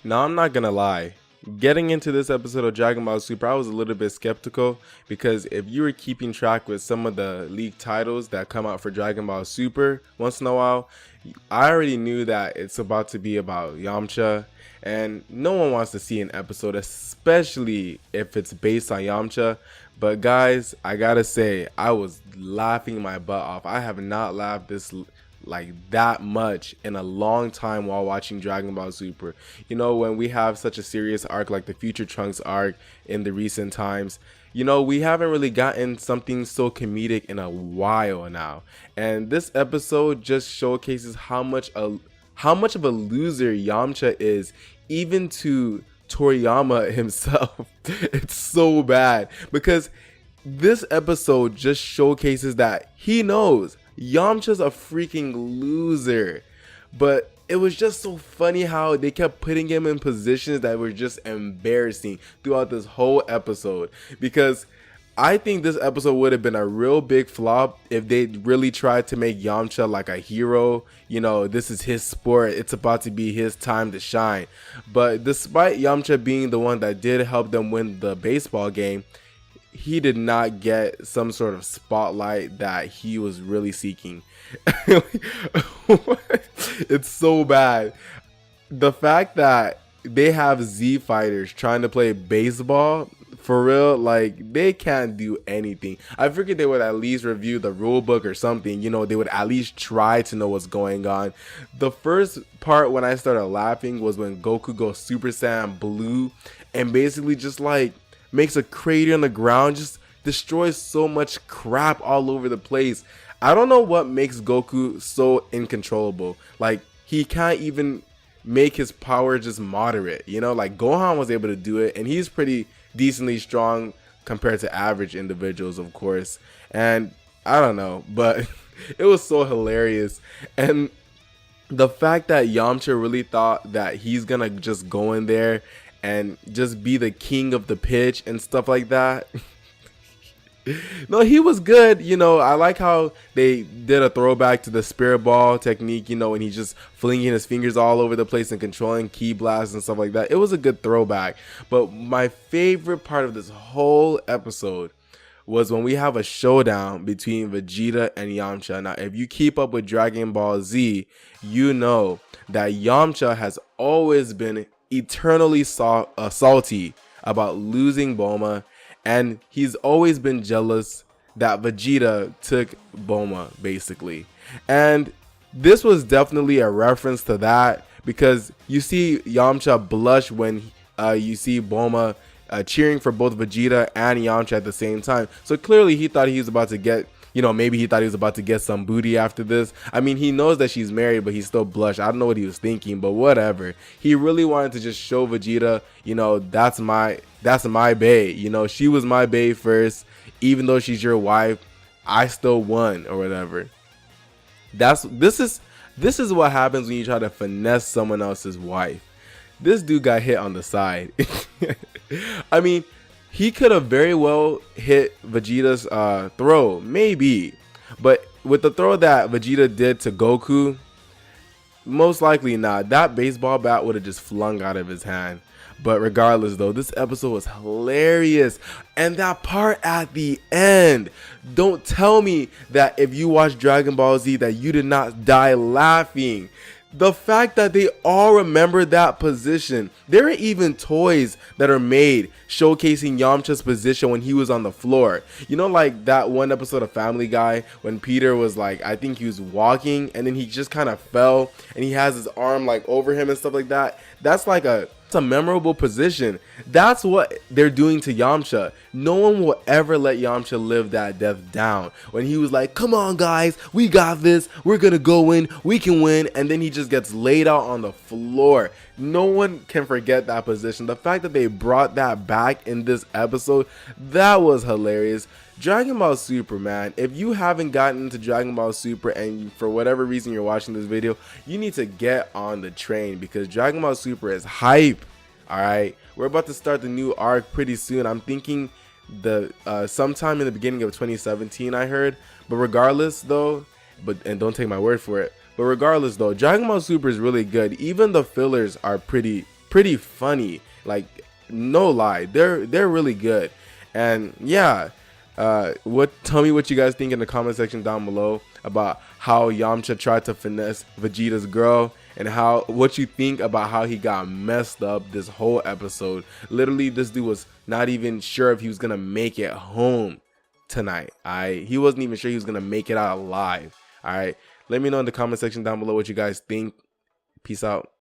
Now, I'm not gonna lie. Getting into this episode of Dragon Ball Super, I was a little bit skeptical because if you were keeping track with some of the leaked titles that come out for Dragon Ball Super once in a while, I already knew that it's about to be about Yamcha, and no one wants to see an episode, especially if it's based on Yamcha. But guys, I gotta say, I was laughing my butt off. I have not laughed this like that much in a long time while watching Dragon Ball Super. You know, when we have such a serious arc like the Future Trunks arc in the recent times, you know, we haven't really gotten something so comedic in a while now. And this episode just showcases how much of a loser Yamcha is, even to Toriyama himself. It's so bad because this episode just showcases that he knows Yamcha's a freaking loser, but it was just so funny how they kept putting him in positions that were just embarrassing throughout this whole episode. Because I think this episode would have been a real big flop if they really tried to make Yamcha like a hero. You know, this is his sport, it's about to be his time to shine. But despite Yamcha being the one that did help them win the baseball game, he did not get some sort of spotlight that he was really seeking. It's so bad. The fact that they have Z fighters trying to play baseball, for real, like, they can't do anything. I figured they would at least review the rule book or something. You know, they would at least try to know what's going on. The first part when I started laughing was when Goku goes Super Saiyan Blue and basically just like makes a crater on the ground, just destroys so much crap all over the place. I don't know what makes Goku so incontrollable. Like, he can't even make his power just moderate, you know? Like, Gohan was able to do it, and he's pretty decently strong compared to average individuals, of course. And I don't know, but it was so hilarious. And the fact that Yamcha really thought that he's gonna just go in there and just be the king of the pitch and stuff like that. No, he was good. You know, I like how they did a throwback to the spirit ball technique, you know, and he's just flinging his fingers all over the place and controlling ki blasts and stuff like that. It was a good throwback. But my favorite part of this whole episode was when we have a showdown between Vegeta and Yamcha. Now, if you keep up with Dragon Ball Z, you know that Yamcha has always been eternally salty about losing Bulma, and he's always been jealous that Vegeta took Bulma, basically. And this was definitely a reference to that, because you see Yamcha blush when you see Bulma cheering for both Vegeta and Yamcha at the same time. So clearly he thought he was about to get, you know, maybe he thought he was about to get some booty after this. I mean, he knows that she's married, but he still blushed. I don't know what he was thinking, but whatever. He really wanted to just show Vegeta, you know, that's my bae. You know, she was my bae first. Even though she's your wife, I still won, or whatever. This is what happens when you try to finesse someone else's wife. This dude got hit on the side. I mean, he could have very well hit Vegeta's throw, maybe. But with the throw that Vegeta did to Goku, most likely not. That baseball bat would have just flung out of his hand. But regardless, though, this episode was hilarious. And that part at the end. Don't tell me that if you watch Dragon Ball Z that you did not die laughing. The fact that they all remember that position. There are even toys that are made showcasing Yamcha's position when he was on the floor. You know, like that one episode of Family Guy when Peter was like, I think he was walking and then he just kind of fell and he has his arm like over him and stuff like that. That's like it's a memorable position. That's what they're doing to Yamcha. No one will ever let Yamcha live that death down. When he was like, come on guys, we got this, we're gonna go in, we can win, and then he just gets laid out on the floor. No one can forget that position. The fact that they brought that back in this episode, that was hilarious. Dragon Ball Super, man, if you haven't gotten into Dragon Ball Super and for whatever reason you're watching this video, you need to get on the train because Dragon Ball Super is hype. All right, we're about to start the new arc pretty soon. I'm thinking sometime in the beginning of 2017, I heard. But regardless though, and don't take my word for it, but regardless though, Dragon Ball Super is really good. Even the fillers are pretty pretty funny. Like, no lie, they're really good. And yeah, tell me what you guys think in the comment section down below about how Yamcha tried to finesse Vegeta's girl, and what you think about how he got messed up this whole episode. Literally, this dude was not even sure if he was gonna make it home tonight. He wasn't even sure he was gonna make it out alive. All right, let me know in the comment section down below what you guys think. Peace out.